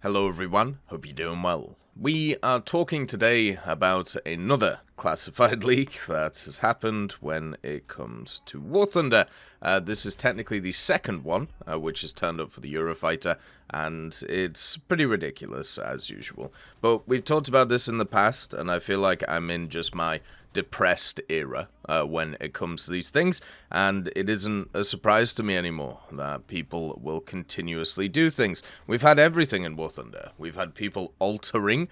Hello everyone, hope you're doing well. We are talking today about another classified leak that has happened when it comes to War Thunder. This is technically the second one, which has turned up for the Eurofighter, and it's pretty ridiculous as usual. But we've talked about this in the past, and I feel like I'm in just my depressed era when it comes to these things, and it isn't a surprise to me anymore that people will continuously do things. We've had everything in War Thunder. We've had people altering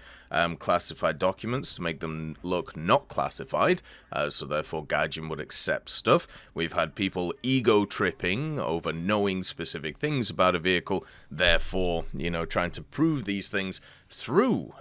classified documents to make them look not classified, so therefore Gaijin would accept stuff. We've had people ego tripping over knowing specific things about a vehicle, therefore, trying to prove these things through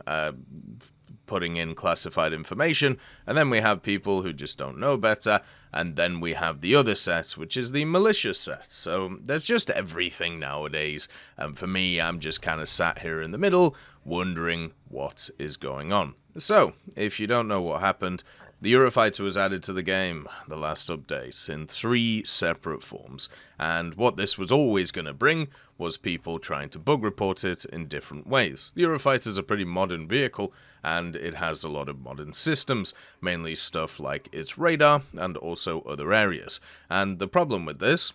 putting in classified information, and then we have people who just don't know better, and then we have the other set, which is the malicious set. So there's just everything nowadays, and for me, I'm just kind of sat here in the middle, wondering what is going on. So, if you don't know what happened, the Eurofighter was added to the game, the last update, in 3 separate forms, and what this was always going to bring was people trying to bug report it in different ways. The Eurofighter is a pretty modern vehicle, and it has a lot of modern systems, mainly stuff like its radar, and also other areas. And the problem with this,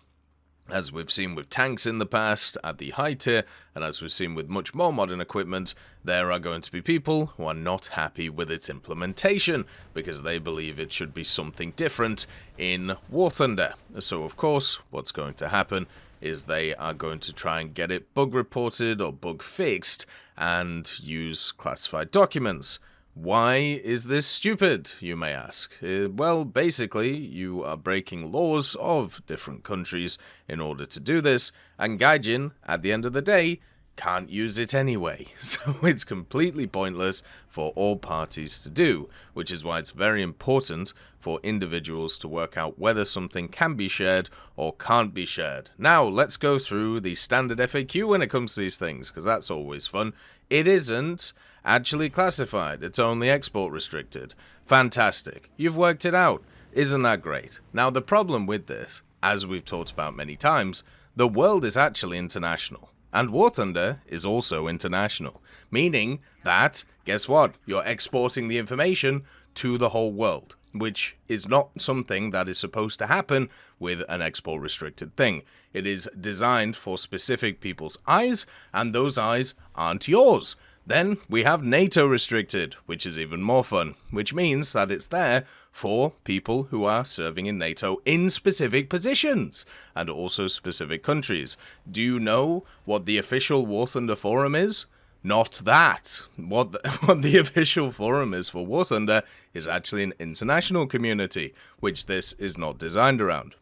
as we've seen with tanks in the past, at the high tier, and as we've seen with much more modern equipment, there are going to be people who are not happy with its implementation, because they believe it should be something different in War Thunder. So of course, what's going to happen is they are going to try and get it bug reported or bug fixed, and use classified documents. Why is this stupid, you may ask? Well, basically, you are breaking laws of different countries in order to do this, and Gaijin, at the end of the day, can't use it anyway. So it's completely pointless for all parties to do, which is why it's very important for individuals to work out whether something can be shared or can't be shared. Now, let's go through the standard FAQ when it comes to these things, because that's always fun. It isn't actually classified, it's only export restricted. Fantastic, you've worked it out. Isn't that great? Now, the problem with this, as we've talked about many times, the world is actually international. And War Thunder is also international, meaning that, guess what, you're exporting the information to the whole world, which is not something that is supposed to happen with an export restricted thing. It is designed for specific people's eyes, and those eyes aren't yours. Then we have NATO restricted, which is even more fun, which means that it's there for people who are serving in NATO in specific positions, and also specific countries. Do you know what the official War Thunder forum is? Not that. What the official forum is for War Thunder is actually an international community, which this is not designed around.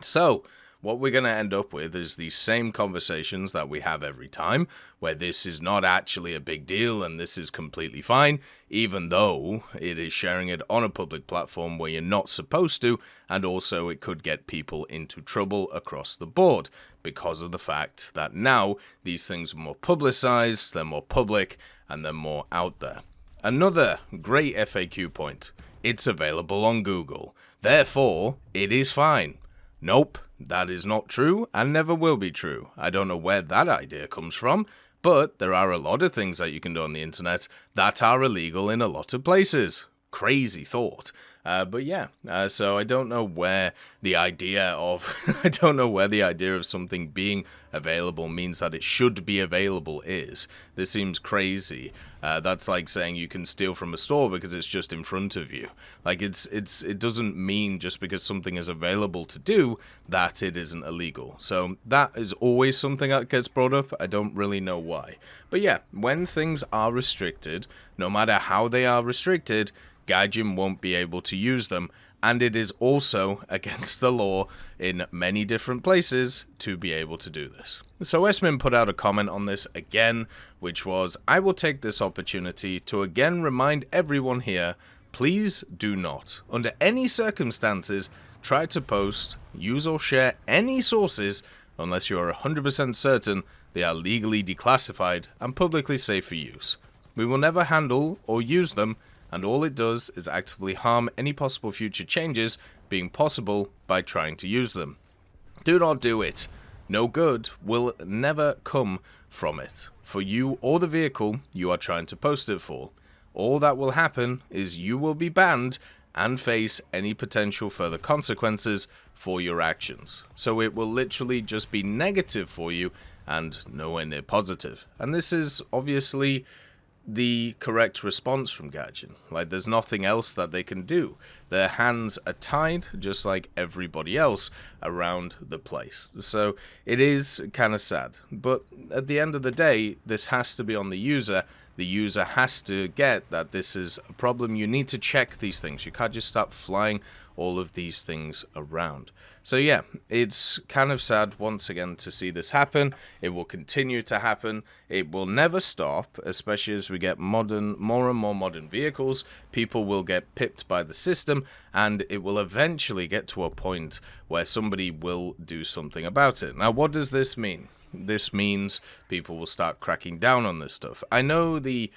So, what we're going to end up with is the same conversations that we have every time, where this is not actually a big deal and this is completely fine, even though it is sharing it on a public platform where you're not supposed to, and also it could get people into trouble across the board, because of the fact that now these things are more publicized, they're more public, and they're more out there. Another great FAQ point, it's available on Google, therefore it is fine. Nope, that is not true and never will be true. I don't know where that idea comes from, but there are a lot of things that you can do on the internet that are illegal in a lot of places. Crazy thought. But yeah, so I don't know where the idea of something being available means that it should be available is. This seems crazy. That's like saying you can steal from a store because it's just in front of you. Like it doesn't mean just because something is available to do that it isn't illegal. So that is always something that gets brought up. I don't really know why. But yeah, when things are restricted, no matter how they are restricted, Gaijin won't be able to use them, and it is also against the law in many different places to be able to do this. So Smin put out a comment on this again, which was, I will take this opportunity to again remind everyone here, please do not, under any circumstances, try to post, use or share any sources unless you are 100% certain they are legally declassified and publicly safe for use. We will never handle or use them, and all it does is actively harm any possible future changes being possible by trying to use them. Do not do it. No good will never come from it, for you or the vehicle you are trying to post it for. All that will happen is you will be banned and face any potential further consequences for your actions. So it will literally just be negative for you and nowhere near positive. And this is obviously the correct response from Gaijin. Like, there's nothing else that they can do. Their hands are tied, just like everybody else around the place. So it is kind of sad. But at the end of the day, this has to be on the user. The user has to get that this is a problem. You need to check these things. You can't just start flying all of these things around. So yeah, it's kind of sad once again to see this happen. It will continue to happen. It will never stop, especially as we get more and more modern vehicles. People will get pipped by the system, and it will eventually get to a point where somebody will do something about it. Now, what does this mean? This means people will start cracking down on this stuff. I know the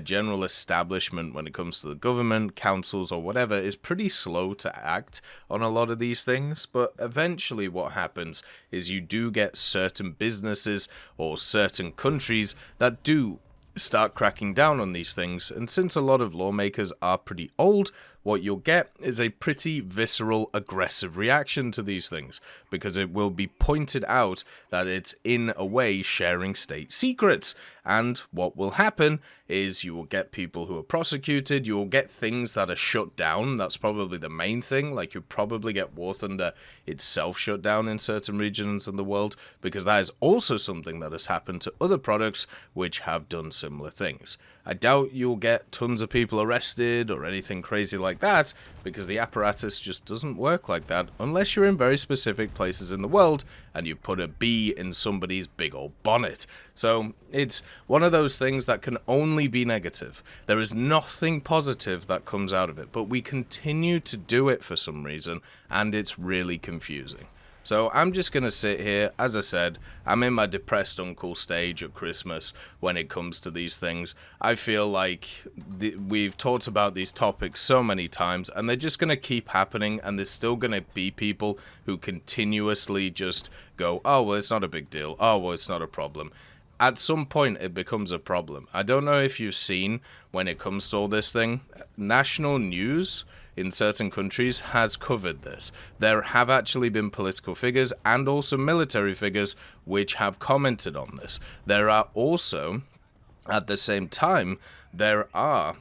general establishment, when it comes to the government, councils, or whatever, is pretty slow to act on a lot of these things, but eventually what happens is you do get certain businesses or certain countries that do start cracking down on these things, and since a lot of lawmakers are pretty old, what you'll get is a pretty visceral, aggressive reaction to these things, because it will be pointed out that it's in a way sharing state secrets. And what will happen is you will get people who are prosecuted, you will get things that are shut down. That's probably the main thing. Like, you probably get War Thunder itself shut down in certain regions in the world, because that is also something that has happened to other products which have done similar things. I doubt you'll get tons of people arrested or anything crazy like that, because the apparatus just doesn't work like that unless you're in very specific places in the world and you put a bee in somebody's big old bonnet. So it's one of those things that can only be negative. There is nothing positive that comes out of it, but we continue to do it for some reason, and it's really confusing. So I'm just going to sit here. As I said, I'm in my depressed uncle stage at Christmas when it comes to these things. I feel like we've talked about these topics so many times, and they're just going to keep happening, and there's still going to be people who continuously just go, oh, well, it's not a big deal. Oh, well, it's not a problem. At some point, it becomes a problem. I don't know if you've seen, when it comes to all this thing, national news in certain countries has covered this. There have actually been political figures and also military figures which have commented on this. There are also, at the same time, there are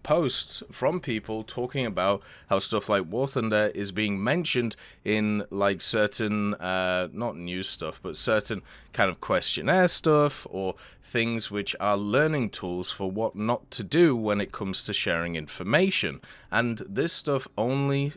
posts from people talking about how stuff like War Thunder is being mentioned in like certain, not news stuff, but certain kind of questionnaire stuff or things which are learning tools for what not to do when it comes to sharing information. And this stuff only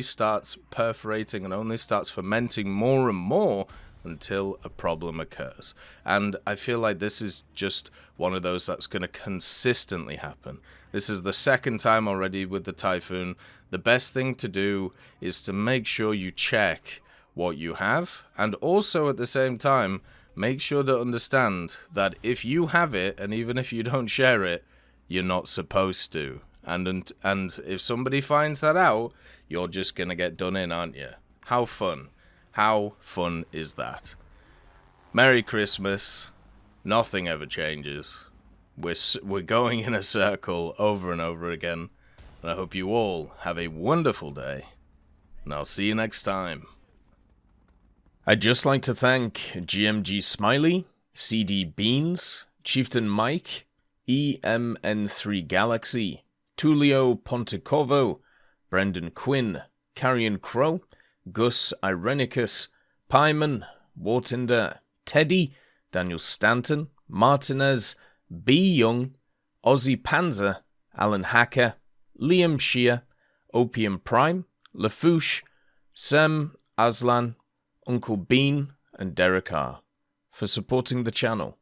starts perforating and only starts fermenting more and more until a problem occurs. And I feel like this is just one of those that's going to consistently happen. This is the second time already with the Typhoon. The best thing to do is to make sure you check what you have, and also at the same time make sure to understand that if you have it, and even if you don't share it, you're not supposed to. And if somebody finds that out, you're just going to get done in, aren't you? How fun. How fun is that? Merry Christmas. Nothing ever changes. We're going in a circle over and over again. And I hope you all have a wonderful day. And I'll see you next time. I'd just like to thank GMG Smiley, CD Beans, Chieftain Mike, EMN3 Galaxy, Tulio Pontecorvo, Brendan Quinn, Carrion Crow, Gus Irenicus, Pyman, Wartinder, Teddy, Daniel Stanton, Martinez, B. Young, Ozzy Panzer, Alan Hacker, Liam Shear, Opium Prime, Lafouche, Sem, Aslan, Uncle Bean, and Derek R. for supporting the channel.